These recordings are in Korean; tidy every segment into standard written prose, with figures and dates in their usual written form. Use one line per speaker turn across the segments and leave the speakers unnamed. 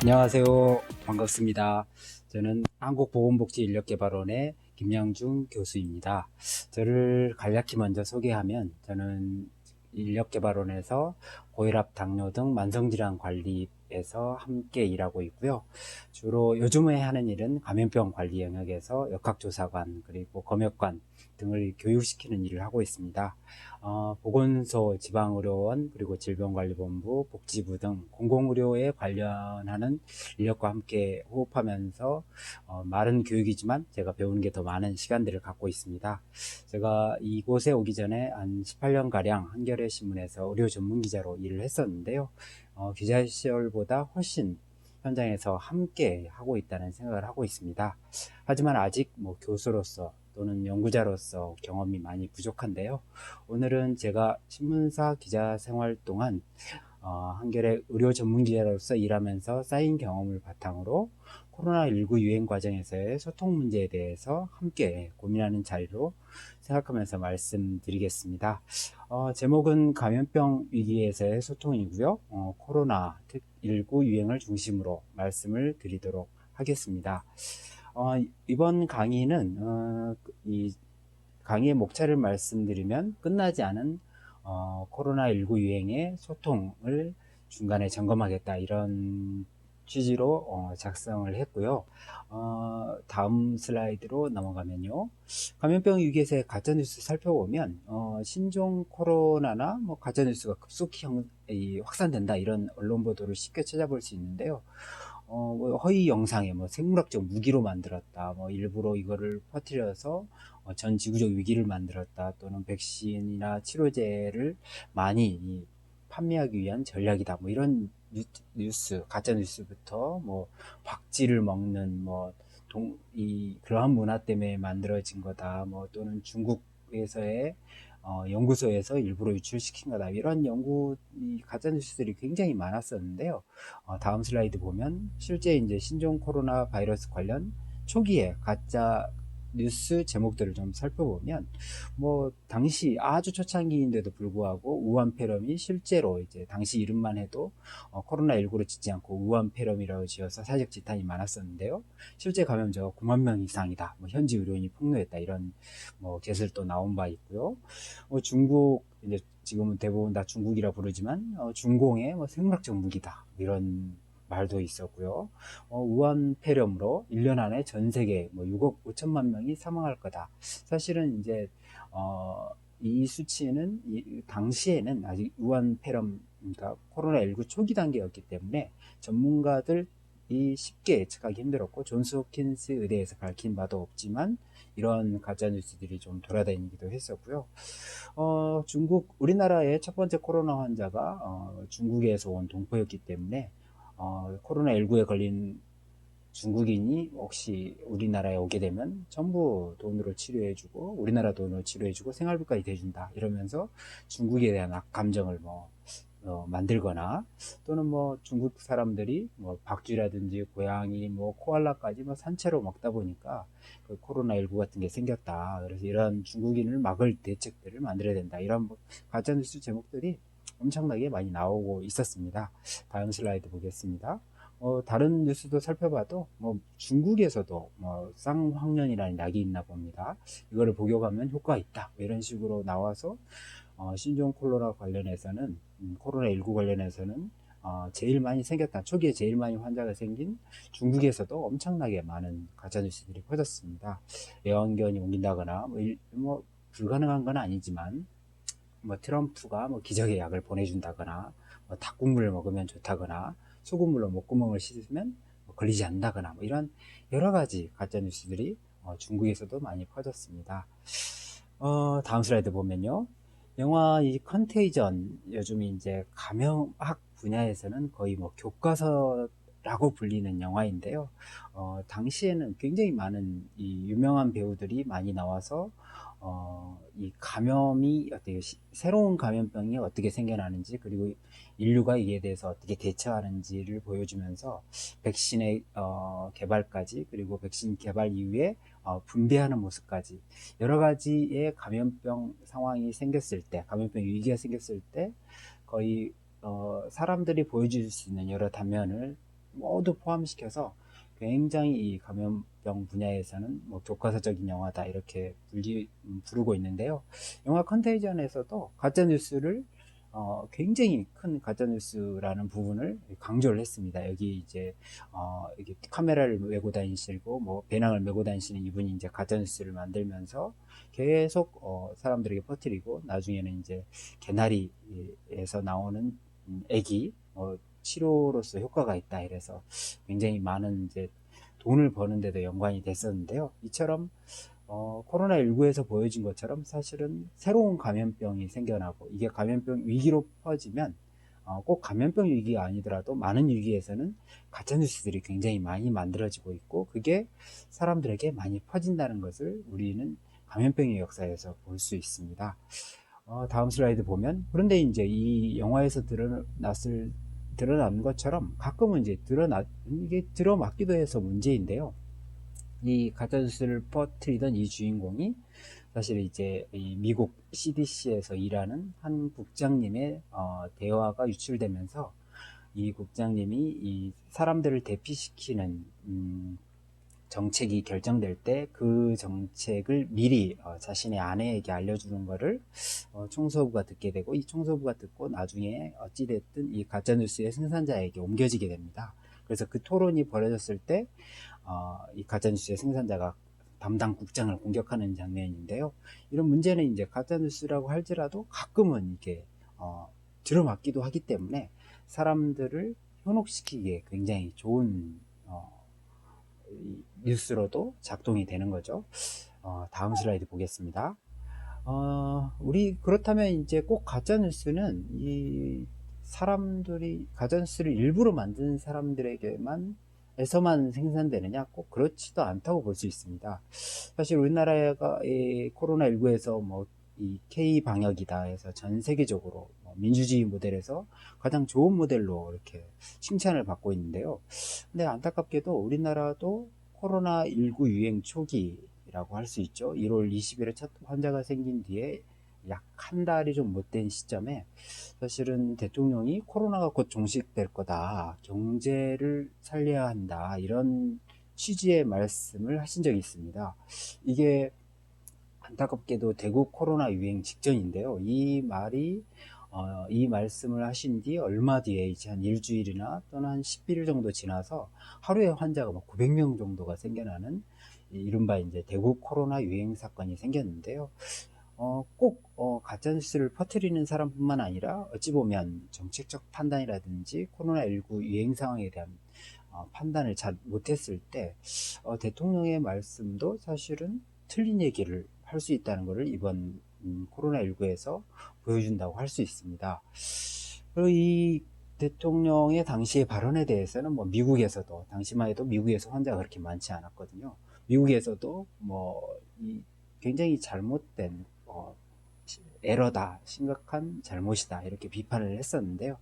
안녕하세요. 반갑습니다. 저는 한국보건복지인력개발원의 김양중 교수입니다. 저를 간략히 먼저 소개하면 저는 인력개발원에서 고혈압, 당뇨 등 만성질환 관리에서 함께 일하고 있고요. 주로 요즘에 하는 일은 감염병 관리 영역에서 역학조사관 그리고 검역관 등을 교육시키는 일을 하고 있습니다. 보건소, 지방의료원, 그리고 질병관리본부, 복지부 등 공공의료에 관련하는 인력과 함께 호흡하면서 말은 교육이지만 제가 배우는 게 더 많은 시간들을 갖고 있습니다. 제가 이곳에 오기 전에 한 18년가량 한겨레 신문에서 의료 전문 기자로 일을 했었는데요. 기자 시절보다 훨씬 현장에서 함께 하고 있다는 생각을 하고 있습니다. 하지만 아직 교수로서 또는 연구자로서 경험이 많이 부족한데요. 오늘은 제가 신문사 기자 생활 동안 한겨레 의료 전문 기자로서 일하면서 쌓인 경험을 바탕으로 코로나19 유행 과정에서의 소통 문제에 대해서 함께 고민하는 자리로 생각하면서 말씀드리겠습니다. 제목은 감염병 위기에서의 소통이고요. 코로나19 유행을 중심으로 말씀을 드리도록 하겠습니다. 이번 강의는 이 강의의 목차를 말씀드리면 끝나지 않은 코로나19 유행의 소통을 중간에 점검하겠다 이런 취지로 작성을 했고요. 다음 슬라이드로 넘어가면요. 감염병 위기에서의 가짜뉴스 살펴보면 신종 코로나나 가짜뉴스가 급속히 확산된다 이런 언론 보도를 쉽게 찾아볼 수 있는데요. 허위 영상에 생물학적 무기로 만들었다, 일부러 이거를 퍼뜨려서 전 지구적 위기를 만들었다, 또는 백신이나 치료제를 많이 판매하기 위한 전략이다, 이런 뉴스, 가짜 뉴스부터 박쥐를 먹는 그러한 문화 때문에 만들어진 거다, 또는 중국에서의 연구소에서 일부러 유출시킨 거다, 이런 가짜 뉴스들이 굉장히 많았었는데요. 다음 슬라이드 보면 실제 이제 신종 코로나 바이러스 관련 초기에 가짜 뉴스 제목들을 좀 살펴보면 당시 아주 초창기인데도 불구하고 우한폐렴이 실제로 이제 당시 이름만 해도 코로나19로 짓지 않고 우한폐렴이라고 지어서 사적 지탄이 많았었는데요. 실제 감염자가 9만 명 이상이다. 현지 의료인이 폭로했다. 이런 개설도 나온 바 있고요. 중국 이제 지금은 대부분 다 중국이라 부르지만 중공의 생물학적 무기다 이런 말도 있었고요. 우한폐렴으로 1년 안에 전 세계 6억 5천만 명이 사망할 거다. 사실은 이제 이 수치는 당시에는 아직 우한폐렴, 그러니까 코로나19 초기 단계였기 때문에 전문가들이 쉽게 예측하기 힘들었고 존스 홉킨스 의대에서 밝힌 바도 없지만 이런 가짜뉴스들이 좀 돌아다니기도 했었고요. 우리나라의 첫 번째 코로나 환자가 중국에서 온 동포였기 때문에 코로나19에 걸린 중국인이 혹시 우리나라에 오게 되면 전부 돈으로 치료해주고 우리나라 돈으로 치료해주고 생활비까지 대준다 이러면서 중국에 대한 악감정을 만들거나 또는 중국 사람들이 박쥐라든지 고양이 코알라까지 산채로 먹다 보니까 그 코로나19 같은 게 생겼다. 그래서 이런 중국인을 막을 대책들을 만들어야 된다. 이런 가짜뉴스 제목들이 엄청나게 많이 나오고 있었습니다. 다음 슬라이드 보겠습니다. 다른 뉴스도 살펴봐도 중국에서도 쌍황년이라는 약이 있나 봅니다. 이거를 복용하면 효과가 있다. 이런 식으로 나와서 신종 코로나19 관련해서는 제일 많이 생겼다. 초기에 제일 많이 환자가 생긴 중국에서도 엄청나게 많은 가짜뉴스들이 퍼졌습니다. 애완견이 옮긴다거나 불가능한 건 아니지만 트럼프가 기적의 약을 보내준다거나 닭국물을 먹으면 좋다거나 소금물로 목구멍을 씻으면 걸리지 않는다거나 이런 여러 가지 가짜 뉴스들이 중국에서도 많이 퍼졌습니다. 다음 슬라이드 보면요. 영화 이 컨테이전, 요즘 이제 감염학 분야에서는 거의 교과서라고 불리는 영화인데요. 당시에는 굉장히 많은 이 유명한 배우들이 많이 나와서 이 감염이 어떻게 새로운 감염병이 어떻게 생겨나는지 그리고 인류가 이에 대해서 어떻게 대처하는지를 보여주면서 백신의 개발까지 그리고 백신 개발 이후에 분배하는 모습까지 여러 가지의 감염병 상황이 생겼을 때, 감염병 위기가 생겼을 때 거의 사람들이 보여줄 수 있는 여러 단면을 모두 포함시켜서 굉장히 이 감염병 분야에서는 뭐 교과서적인 영화다 이렇게 부르고 있는데요. 영화 컨테이전에서도 가짜뉴스를 굉장히 큰 가짜뉴스라는 부분을 강조를 했습니다. 여기 이제 이게 카메라를 메고 다니시고 뭐 배낭을 메고 다니시는 이분이 이제 가짜뉴스를 만들면서 계속 사람들에게 퍼뜨리고 나중에는 이제 개나리에서 나오는 애기 치료로서 효과가 있다 이래서 굉장히 많은 이제 돈을 버는데도 연관이 됐었는데요. 이처럼 코로나19에서 보여진 것처럼 사실은 새로운 감염병이 생겨나고 이게 감염병 위기로 퍼지면 꼭 감염병 위기가 아니더라도 많은 위기에서는 가짜뉴스들이 굉장히 많이 만들어지고 있고 그게 사람들에게 많이 퍼진다는 것을 우리는 감염병의 역사에서 볼 수 있습니다. 다음 슬라이드 보면 그런데 이제 이 영화에서 드러난 것처럼 가끔은 이제 이게 들어맞기도 해서 문제인데요. 이 가짜뉴스를 퍼뜨리던 이 주인공이 사실 이제 이 미국 CDC에서 일하는 한 국장님의 대화가 유출되면서 이 국장님이 이 사람들을 대피시키는 정책이 결정될 때 그 정책을 미리 자신의 아내에게 알려주는 것을 총서부가 듣게 되고 이 총서부가 듣고 나중에 어찌됐든 이 가짜뉴스의 생산자에게 옮겨지게 됩니다. 그래서 그 토론이 벌어졌을 때 이 가짜뉴스의 생산자가 담당 국장을 공격하는 장면인데요. 이런 문제는 이제 가짜뉴스라고 할지라도 가끔은 이게 들어맞기도 하기 때문에 사람들을 현혹시키기에 굉장히 좋은 뉴스로도 작동이 되는 거죠. 다음 슬라이드 보겠습니다. 우리 그렇다면 이제 꼭 가짜뉴스는 이 사람들이 가짜뉴스를 일부러 만드는 사람들에게만 에서만 생산되느냐 꼭 그렇지도 않다고 볼 수 있습니다. 사실 우리나라가 이 코로나19에서 뭐 이 K 방역이다 해서 전 세계적으로 민주주의 모델에서 가장 좋은 모델로 이렇게 칭찬을 받고 있는데요. 근데 안타깝게도 우리나라도 코로나19 유행 초기라고 할 수 있죠. 1월 20일에 첫 환자가 생긴 뒤에 약 한 달이 좀 못된 시점에 사실은 대통령이 코로나가 곧 종식될 거다. 경제를 살려야 한다. 이런 취지의 말씀을 하신 적이 있습니다. 이게 안타깝게도 대구 코로나 유행 직전인데요. 이 말씀을 하신 뒤 얼마 뒤에 이제 한 일주일이나 또는 한 10일 정도 지나서 하루에 환자가 막 900명 정도가 생겨나는 이른바 이제 대구 코로나 유행 사건이 생겼는데요. 가짜뉴스를 퍼뜨리는 사람뿐만 아니라 어찌 보면 정책적 판단이라든지 코로나19 유행 상황에 대한 판단을 잘 못했을 때 대통령의 말씀도 사실은 틀린 얘기를 할 수 있다는 것을 이번 코로나19에서 보여준다고 할 수 있습니다. 그리고 이 대통령의 당시의 발언에 대해서는 뭐 미국에서도 당시만 해도 미국에서 환자가 그렇게 많지 않았거든요. 미국에서도 굉장히 잘못된 에러다, 심각한 잘못이다 이렇게 비판을 했었는데요.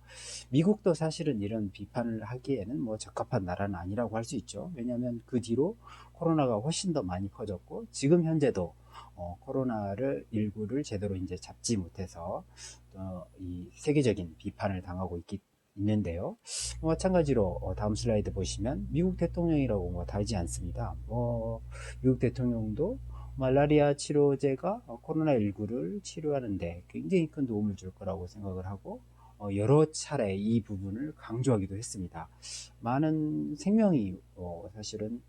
미국도 사실은 이런 비판을 하기에는 뭐 적합한 나라는 아니라고 할 수 있죠. 왜냐하면 그 뒤로 코로나가 훨씬 더 많이 퍼졌고 지금 현재도 코로나를 19를 제대로 이제 잡지 못해서 이 세계적인 비판을 당하고 있는데요. 마찬가지로 다음 슬라이드 보시면 미국 대통령이라고 뭐 다르지 않습니다. 미국 대통령도 말라리아 치료제가 코로나19를 치료하는데 굉장히 큰 도움을 줄 거라고 생각을 하고 여러 차례 이 부분을 강조하기도 했습니다. 많은 생명이 사실은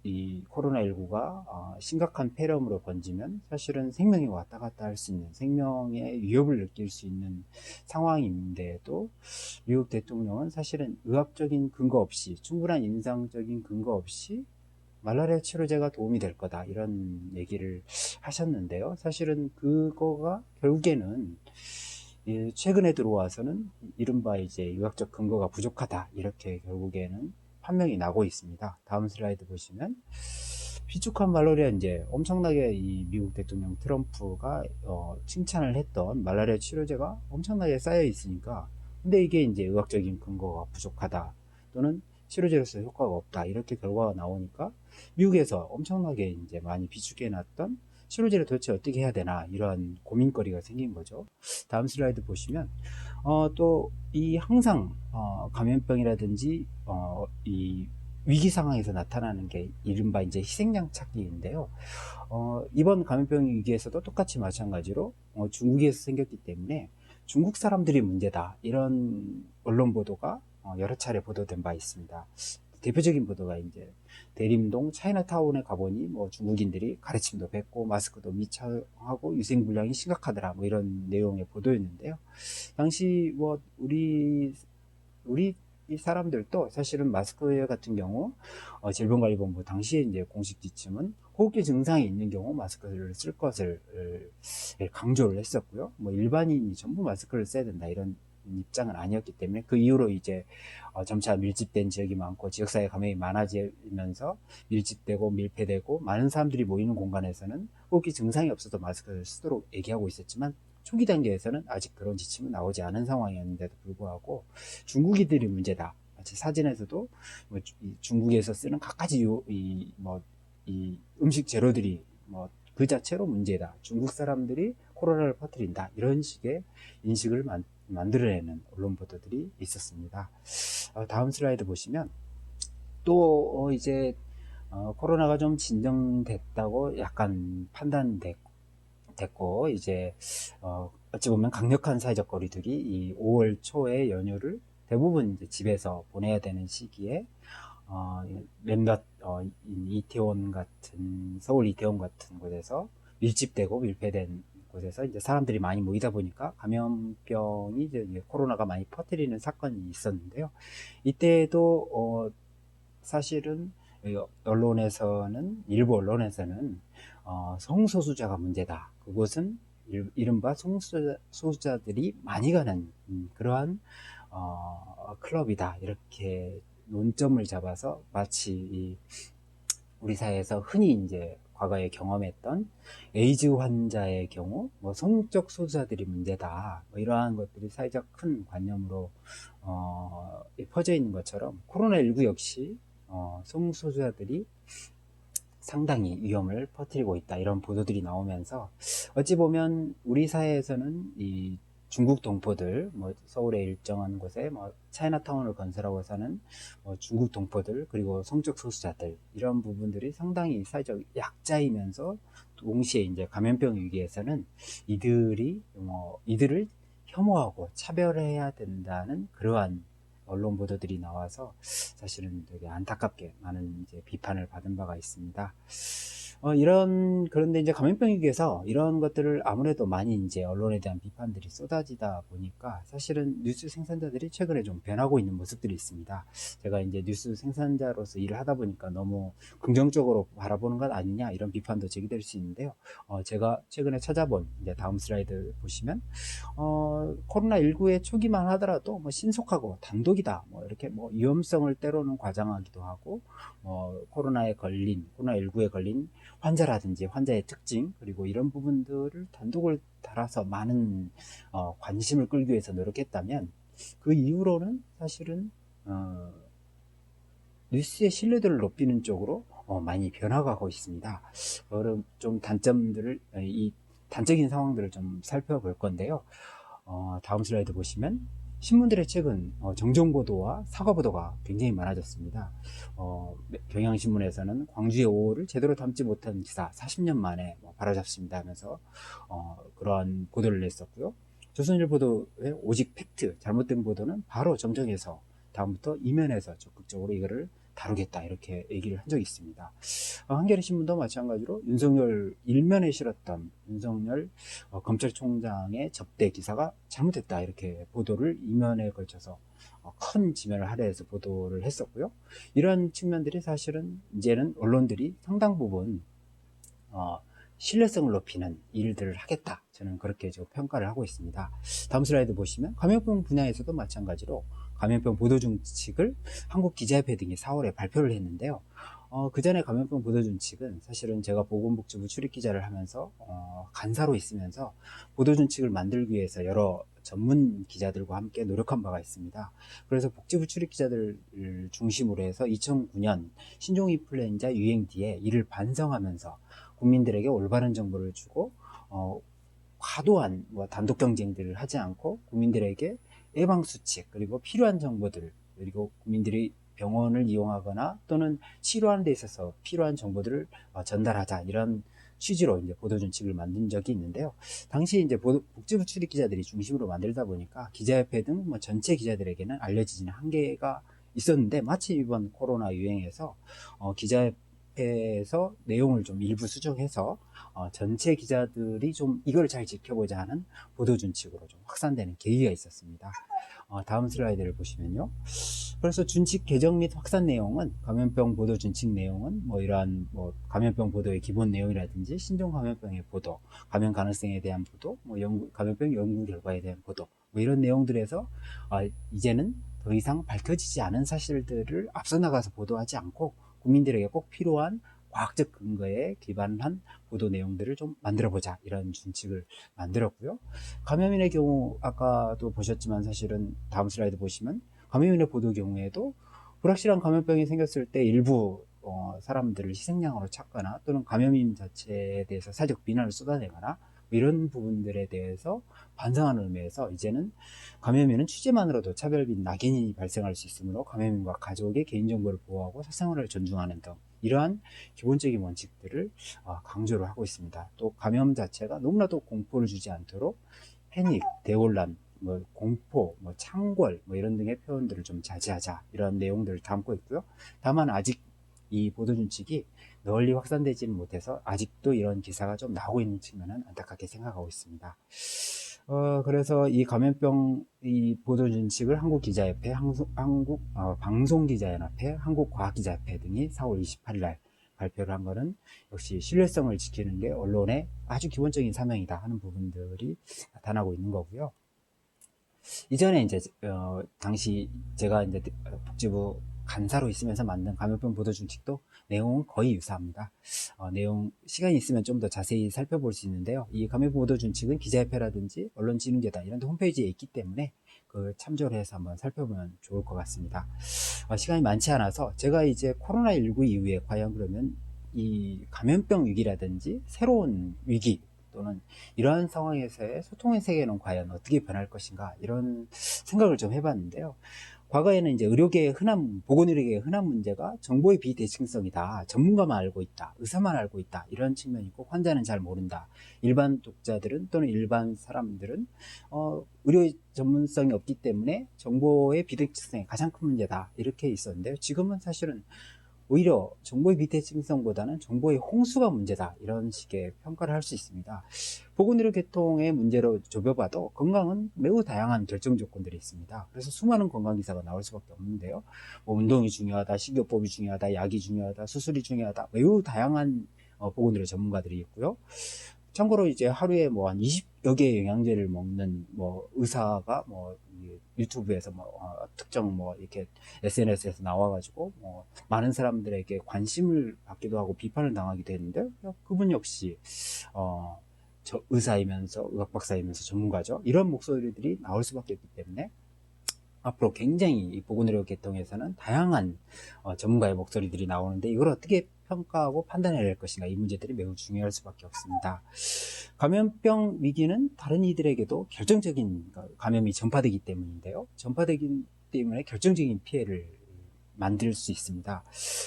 이 코로나19가 심각한 폐렴으로 번지면 사실은 생명이 왔다 갔다 할 수 있는 생명의 위협을 느낄 수 있는 상황인데도 미국 대통령은 사실은 의학적인 근거 없이 충분한 임상적인 근거 없이 말라리아 치료제가 도움이 될 거다 이런 얘기를 하셨는데요. 사실은 그거가 결국에는 최근에 들어와서는 이른바 이제 의학적 근거가 부족하다 이렇게 결국에는 판명이 나고 있습니다. 다음 슬라이드 보시면 비축한 말라리아 이제 엄청나게 이 미국 대통령 트럼프가 칭찬을 했던 말라리아 치료제가 엄청나게 쌓여 있으니까 근데 이게 이제 의학적인 근거가 부족하다 또는 치료제로서 효과가 없다 이렇게 결과가 나오니까 미국에서 엄청나게 이제 많이 비축해 놨던 치료제를 도대체 어떻게 해야 되나 이런 고민거리가 생긴 거죠. 다음 슬라이드 보시면 또 이 항상 감염병이라든지 이 위기 상황에서 나타나는 게 이른바 이제 희생양 찾기인데요. 이번 감염병 위기에서도 똑같이 마찬가지로 중국에서 생겼기 때문에 중국 사람들이 문제다 이런 언론 보도가 여러 차례 보도된 바 있습니다. 대표적인 보도가 이제 대림동 차이나타운에 가보니 뭐 중국인들이 가르침도 뱉고 마스크도 미착하고 위생불량이 심각하더라 뭐 이런 내용의 보도였는데요. 당시 뭐 우리 이 사람들도 사실은 마스크 같은 경우 질병관리본부 당시에 이제 공식 지침은 호흡기 증상이 있는 경우 마스크를 쓸 것을 강조를 했었고요. 뭐 일반인이 전부 마스크를 써야 된다 이런 입장은 아니었기 때문에 그 이후로 이제 점차 밀집된 지역이 많고 지역사회 감염이 많아지면서 밀집되고 밀폐되고 많은 사람들이 모이는 공간에서는 호흡기 증상이 없어도 마스크를 쓰도록 얘기하고 있었지만 초기 단계에서는 아직 그런 지침은 나오지 않은 상황이었는데도 불구하고 중국인들이 문제다. 마치 사진에서도 뭐 중국에서 쓰는 갖가지 이 음식 재료들이 뭐 그 자체로 문제다. 중국 사람들이 코로나를 퍼뜨린다. 이런 식의 인식을 만들어내는 언론 보도들이 있었습니다. 다음 슬라이드 보시면 또 이제 코로나가 좀 진정됐다고 약간 판단됐고 이제 어찌 보면 강력한 사회적 거리두기 이 5월 초에 연휴를 대부분 이제 집에서 보내야 되는 시기에 몇몇 이태원 같은 서울 이태원 같은 곳에서 밀집되고 밀폐된 곳에서 이제 사람들이 많이 모이다 보니까 감염병이 이제 코로나가 많이 퍼뜨리는 사건이 있었는데요. 이때도 사실은 언론에서는 일부 언론에서는 성소수자가 문제다. 그곳은 이른바 성소수자들이 많이 가는 그러한 클럽이다. 이렇게 논점을 잡아서 마치 우리 사회에서 흔히 이제 과거에 경험했던 에이즈 환자의 경우 뭐 성적 소수자들이 문제다. 뭐 이러한 것들이 사회적 큰 관념으로 퍼져 있는 것처럼 코로나19 역시 성소수자들이 상당히 위험을 퍼뜨리고 있다. 이런 보도들이 나오면서 어찌 보면 우리 사회에서는 이 중국 동포들, 뭐 서울의 일정한 곳에 뭐 차이나타운을 건설하고 사는 중국 동포들 그리고 성적 소수자들 이런 부분들이 상당히 사회적 약자이면서 동시에 이제 감염병 위기에서는 이들을 혐오하고 차별해야 된다는 그러한 언론 보도들이 나와서 사실은 되게 안타깝게 많은 이제 비판을 받은 바가 있습니다. 그런데 이제 감염병 위기에서 이런 것들을 아무래도 많이 이제 언론에 대한 비판들이 쏟아지다 보니까 사실은 뉴스 생산자들이 최근에 좀 변하고 있는 모습들이 있습니다. 제가 이제 뉴스 생산자로서 일을 하다 보니까 너무 긍정적으로 바라보는 것 아니냐 이런 비판도 제기될 수 있는데요. 제가 최근에 찾아본 이제 다음 슬라이드 보시면 코로나19의 초기만 하더라도 뭐 신속하고 단독이다. 뭐 이렇게 뭐 위험성을 때로는 과장하기도 하고, 코로나19에 걸린 환자라든지 환자의 특징, 그리고 이런 부분들을 단독을 달아서 많은 관심을 끌기 위해서 노력했다면, 그 이후로는 사실은 뉴스의 신뢰도를 높이는 쪽으로 많이 변화가고 있습니다. 그럼 좀 이 단적인 상황들을 좀 살펴볼 건데요. 다음 슬라이드 보시면 신문들의 최근 정정보도와 사과보도가 굉장히 많아졌습니다. 경향신문에서는 광주의 5호를 제대로 담지 못한 기사 40년 만에 바로잡습니다 하면서 그러한 보도를 냈었고요. 조선일보도의 오직 팩트, 잘못된 보도는 바로 정정해서 다음부터 이면에서 적극적으로 이거를 다루겠다 이렇게 얘기를 한 적이 있습니다. 한겨레 신문도 마찬가지로 윤석열 일면에 실었던 윤석열 검찰총장의 접대 기사가 잘못됐다 이렇게 보도를 이면에 걸쳐서 큰 지면을 할애해서 보도를 했었고요. 이런 측면들이 사실은 이제는 언론들이 상당 부분 신뢰성을 높이는 일들을 하겠다. 저는 그렇게 평가를 하고 있습니다. 다음 슬라이드 보시면 감염병 분야에서도 마찬가지로 감염병 보도 준칙을 한국기자협회 등이 4월에 발표를 했는데요. 그 전에 감염병 보도 준칙은 사실은 제가 보건복지부 출입기자를 하면서 간사로 있으면서 보도 준칙을 만들기 위해서 여러 전문 기자들과 함께 노력한 바가 있습니다. 그래서 복지부 출입기자들을 중심으로 해서 2009년 신종인플루엔자 유행 뒤에 이를 반성하면서 국민들에게 올바른 정보를 주고 과도한 단독 경쟁들을 하지 않고 국민들에게 예방수칙 그리고 필요한 정보들 그리고 국민들이 병원을 이용하거나 또는 치료하는 데 있어서 필요한 정보들을 전달하자 이런 취지로 이제 보도준칙을 만든 적이 있는데요. 당시 이제 복지부 출입 기자들이 중심으로 만들다 보니까 기자협회 등 전체 기자들에게는 알려지지는 한계가 있었는데 마침 이번 코로나 유행에서 기자협회에서 내용을 좀 일부 수정해서 전체 기자들이 좀 이걸 잘 지켜보자 하는 보도준칙으로 좀 확산되는 계기가 있었습니다. 다음 슬라이드를 보시면요. 그래서 준칙 개정 및 확산 내용은 감염병 보도 준칙 내용은 이러한 감염병 보도의 기본 내용이라든지 신종 감염병의 보도, 감염 가능성에 대한 보도, 감염병 연구 결과에 대한 보도 이런 내용들에서 이제는 더 이상 밝혀지지 않은 사실들을 앞서 나가서 보도하지 않고 국민들에게 꼭 필요한 과학적 근거에 기반한 보도 내용들을 좀 만들어보자 이런 준칙을 만들었고요. 감염인의 경우 아까도 보셨지만 사실은 다음 슬라이드 보시면 감염인의 보도 경우에도 불확실한 감염병이 생겼을 때 일부 사람들을 희생양으로 찾거나 또는 감염인 자체에 대해서 사적 비난을 쏟아내거나 이런 부분들에 대해서 반성하는 의미에서 이제는 감염인은 취재만으로도 차별 및 낙인이 발생할 수 있으므로 감염인과 가족의 개인정보를 보호하고 사생활을 존중하는 등 이러한 기본적인 원칙들을 강조를 하고 있습니다. 또 감염 자체가 너무나도 공포를 주지 않도록 패닉, 대혼란, 공포, 창궐 이런 등의 표현들을 좀 자제하자 이런 내용들을 담고 있고요. 다만 아직 이 보도준칙이 널리 확산되지는 못해서 아직도 이런 기사가 좀 나오고 있는 측면은 안타깝게 생각하고 있습니다. 그래서 이 감염병 이 보도준칙을 한국기자협회, 방송기자연합회, 한국과학기자협회 등이 4월 28일 날 발표를 한 거는 역시 신뢰성을 지키는 게 언론의 아주 기본적인 사명이다 하는 부분들이 나타나고 있는 거고요. 이전에 이제 당시 제가 이제 복지부 간사로 있으면서 만든 감염병 보도 준칙도 내용은 거의 유사합니다. 내용 시간이 있으면 좀 더 자세히 살펴볼 수 있는데요. 이 감염병 보도 준칙은 기자협회라든지 언론진흥재단 이런 데 홈페이지에 있기 때문에 그 참조를 해서 한번 살펴보면 좋을 것 같습니다. 시간이 많지 않아서 제가 이제 코로나19 이후에 과연 그러면 이 감염병 위기라든지 새로운 위기 또는 이러한 상황에서의 소통의 세계는 과연 어떻게 변할 것인가 이런 생각을 좀 해봤는데요. 과거에는 이제 보건의료계의 흔한 문제가 정보의 비대칭성이다. 전문가만 알고 있다. 의사만 알고 있다. 이런 측면이 있고 환자는 잘 모른다. 일반 독자들은 또는 일반 사람들은 의료 전문성이 없기 때문에 정보의 비대칭성이 가장 큰 문제다. 이렇게 있었는데요. 지금은 사실은 오히려 정보의 비대칭성보다는 정보의 홍수가 문제다 이런 식의 평가를 할 수 있습니다. 보건의료 계통의 문제로 좁혀봐도 건강은 매우 다양한 결정 조건들이 있습니다. 그래서 수많은 건강기사가 나올 수밖에 없는데요. 운동이 중요하다, 식이요법이 중요하다, 약이 중요하다, 수술이 중요하다 매우 다양한 보건의료 전문가들이 있고요. 참고로 이제 하루에 한 20여 개의 영양제를 먹는 의사가 유튜브에서 특정 이렇게 SNS에서 나와가지고 많은 사람들에게 관심을 받기도 하고 비판을 당하기도 했는데 그분 역시 의사이면서 의학 박사이면서 전문가죠. 이런 목소리들이 나올 수밖에 없기 때문에 앞으로 굉장히 이 보건의료 계통에서는 다양한 전문가의 목소리들이 나오는데 이걸 어떻게 평가하고 판단해야 할 것인가 이 문제들이 매우 중요할 수밖에 없습니다. 감염병 위기는 다른 이들에게도 결정적인 감염이 전파되기 때문인데요. 전파되기 때문에 결정적인 피해를 만들 수 있습니다.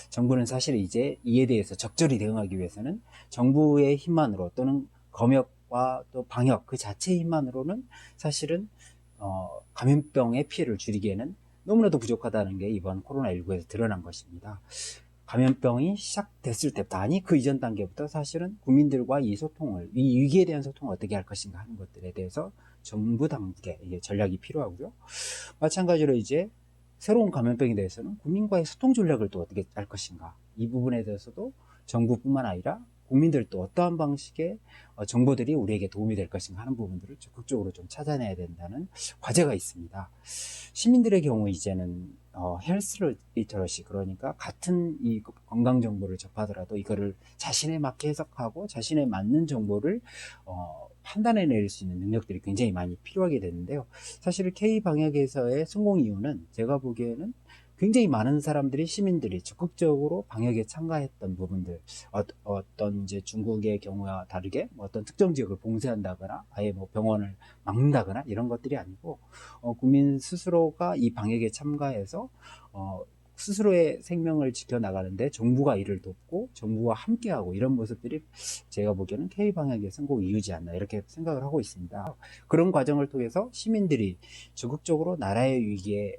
정부는 사실 이제 이에 대해서 적절히 대응하기 위해서는 정부의 힘만으로 또는 검역과 또 방역 그 자체의 힘만으로는 사실은 감염병의 피해를 줄이기에는 너무나도 부족하다는 게 이번 코로나19에서 드러난 것입니다. 감염병이 시작됐을 때부터 아니 그 이전 단계부터 사실은 국민들과 이 위기에 대한 소통을 어떻게 할 것인가 하는 것들에 대해서 정부 당국의 전략이 필요하고요. 마찬가지로 이제 새로운 감염병에 대해서는 국민과의 소통 전략을 또 어떻게 할 것인가 이 부분에 대해서도 정부뿐만 아니라 국민들도 어떠한 방식의 정보들이 우리에게 도움이 될 것인가 하는 부분들을 적극적으로 좀 찾아내야 된다는 과제가 있습니다. 시민들의 경우 이제는 헬스 리터러시 그러니까 같은 이 건강 정보를 접하더라도 이거를 자신에 맞게 해석하고 자신에 맞는 정보를 판단해낼 수 있는 능력들이 굉장히 많이 필요하게 되는데요. 사실 K 방역에서의 성공 이유는 제가 보기에는 굉장히 많은 사람들이 시민들이 적극적으로 방역에 참가했던 부분들 어떤 이제 중국의 경우와 다르게 뭐 어떤 특정 지역을 봉쇄한다거나 아예 뭐 병원을 막는다거나 이런 것들이 아니고 국민 스스로가 이 방역에 참가해서 스스로의 생명을 지켜나가는데 정부가 이를 돕고 정부와 함께하고 이런 모습들이 제가 보기에는 K방역의 성공 이유지 않나 이렇게 생각을 하고 있습니다. 그런 과정을 통해서 시민들이 적극적으로 나라의 위기에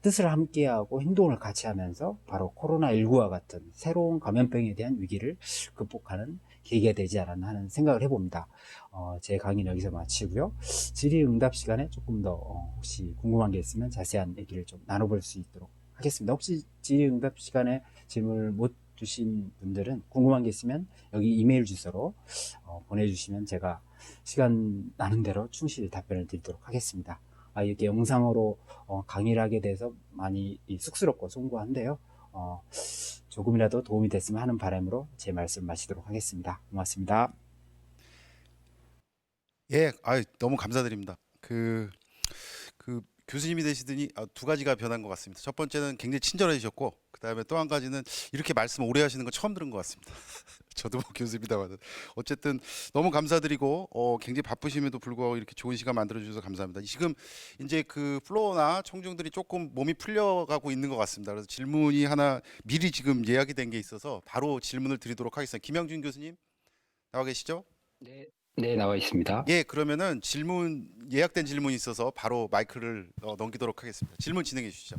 뜻을 함께하고 행동을 같이 하면서 바로 코로나19와 같은 새로운 감염병에 대한 위기를 극복하는 계기가 되지 않았나 하는 생각을 해봅니다. 제 강의는 여기서 마치고요. 질의응답 시간에 조금 더 혹시 궁금한 게 있으면 자세한 얘기를 좀 나눠볼 수 있도록 하겠습니다. 혹시 질의응답 시간에 질문을 못 주신 분들은 궁금한 게 있으면 여기 이메일 주소로 보내주시면 제가 시간 나는 대로 충실히 답변을 드리도록 하겠습니다. 이렇게 영상으로 강의를 하게 돼서 많이 쑥스럽고 송구한데요. 조금이라도 도움이 됐으면 하는 바람으로 제 말씀 마치도록 하겠습니다. 고맙습니다.
예, 너무 감사드립니다. 교수님이 되시더니 두 가지가 변한 것 같습니다. 첫 번째는 굉장히 친절해지셨고, 그 다음에 또 한 가지는 이렇게 말씀 오래 하시는 거 처음 들은 것 같습니다. 저도 뭐 교수입니다만 어쨌든 너무 감사드리고 굉장히 바쁘심에도 불구하고 이렇게 좋은 시간 만들어 주셔서 감사합니다. 지금 이제 그 플로어나 청중들이 조금 몸이 풀려가고 있는 것 같습니다. 그래서 질문이 하나 미리 지금 예약이 된 게 있어서 바로 질문을 드리도록 하겠습니다. 김영준 교수님 나와 계시죠?
네, 네, 나와 있습니다.
예, 그러면은 예약된 질문이 있어서 바로 마이크를 넘기도록 하겠습니다. 질문 진행해 주시죠.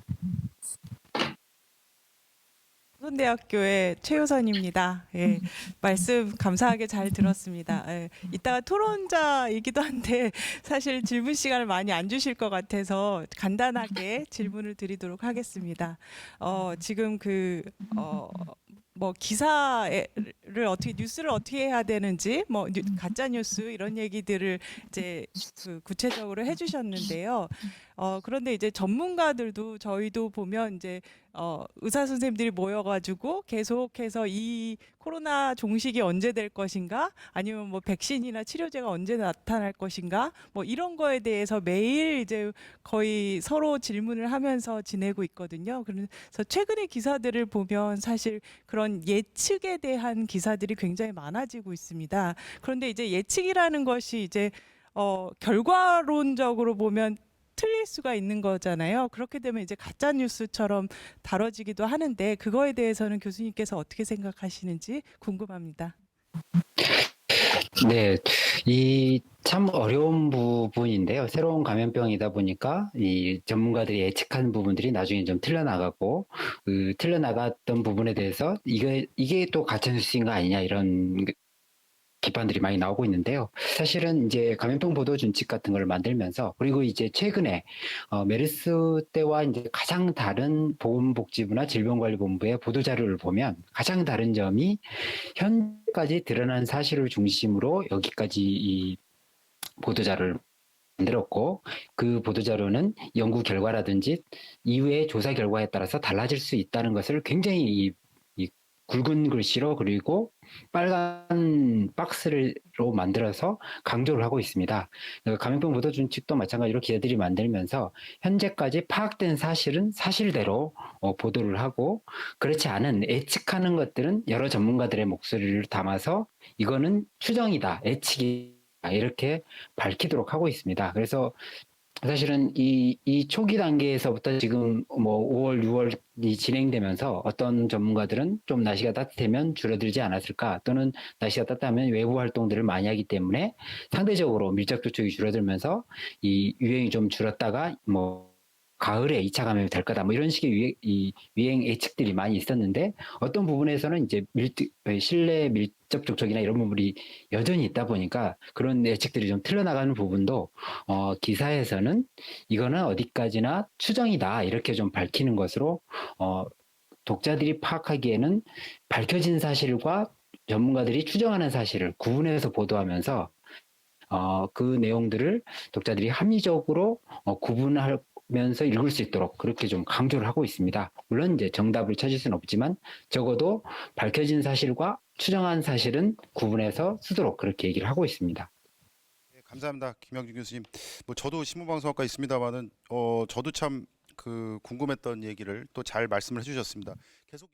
조선대학교의 최효선입니다. 예, 말씀 감사하게 잘 들었습니다. 예, 이따가 토론자이기도 한데 사실 질문 시간을 많이 안 주실 것 같아서 간단하게 질문을 드리도록 하겠습니다. 지금 뭐 기사를 어떻게 뉴스를 어떻게 해야 되는지 뭐 가짜 뉴스 이런 얘기들을 이제 구체적으로 해주셨는데요. 그런데 이제 전문가들도 저희도 보면 이제 의사 선생님들이 모여가지고 계속해서 이 코로나 종식이 언제 될 것인가, 아니면 뭐 백신이나 치료제가 언제 나타날 것인가, 뭐 이런 거에 대해서 매일 이제 거의 서로 질문을 하면서 지내고 있거든요. 그래서 최근의 기사들을 보면 사실 그런 예측에 대한 기사들이 굉장히 많아지고 있습니다. 그런데 이제 예측이라는 것이 이제 결과론적으로 보면 틀릴 수가 있는 거잖아요. 그렇게 되면 이제 가짜 뉴스처럼 다뤄지기도 하는데 그거에 대해서는 교수님께서 어떻게 생각하시는지 궁금합니다.
네, 이 참 어려운 부분인데요. 새로운 감염병이다 보니까 이 전문가들이 예측한 부분들이 나중에 좀 틀려나가고, 그 틀려나갔던 부분에 대해서 이게 또 가짜뉴스인가 아니냐 이런 비판들이 많이 나오고 있는데요. 사실은 이제 감염병 보도 준칙 같은 걸 만들면서, 그리고 이제 최근에 메르스 때와 이제 가장 다른 보건복지부나 질병관리본부의 보도 자료를 보면 가장 다른 점이 현재까지 드러난 사실을 중심으로 여기까지 이 보도 자료를 만들었고, 그 보도 자료는 연구 결과라든지 이후의 조사 결과에 따라서 달라질 수 있다는 것을 굉장히 이 굵은 글씨로 그리고 빨간 박스로 만들어서 강조를 하고 있습니다. 감염병 보도 준칙도 마찬가지로 기자들이 만들면서 현재까지 파악된 사실은 사실대로 보도를 하고, 그렇지 않은 예측하는 것들은 여러 전문가들의 목소리를 담아서 이거는 추정이다, 예측이다 이렇게 밝히도록 하고 있습니다. 그래서 사실은 이 초기 단계에서부터 지금 뭐 5월, 6월이 진행되면서 어떤 전문가들은 좀 날씨가 따뜻하면 줄어들지 않았을까, 또는 날씨가 따뜻하면 외부 활동들을 많이 하기 때문에 상대적으로 밀접 접촉이 줄어들면서 이 유행이 좀 줄었다가 뭐 가을에 2차 감염이 될 거다, 뭐 이런 식의 유행 예측들이 많이 있었는데, 어떤 부분에서는 이제 실내 밀접 접촉이나 이런 부분이 여전히 있다 보니까 그런 예측들이 좀 틀려나가는 부분도 기사에서는 이거는 어디까지나 추정이다 이렇게 좀 밝히는 것으로 독자들이 파악하기에는 밝혀진 사실과 전문가들이 추정하는 사실을 구분해서 보도하면서 그 내용들을 독자들이 합리적으로 구분하면서 읽을 수 있도록 그렇게 좀 강조를 하고 있습니다. 물론 이제 정답을 찾을 수는 없지만 적어도 밝혀진 사실과 추정한 사실은 구분해서 쓰도록 그렇게 얘기를 하고 있습니다.
네, 감사합니다, 김영준 교수님. 뭐 저도 신문방송학과 있습니다만은 저도 참 그 궁금했던 얘기를 또 잘 말씀을 해주셨습니다. 계속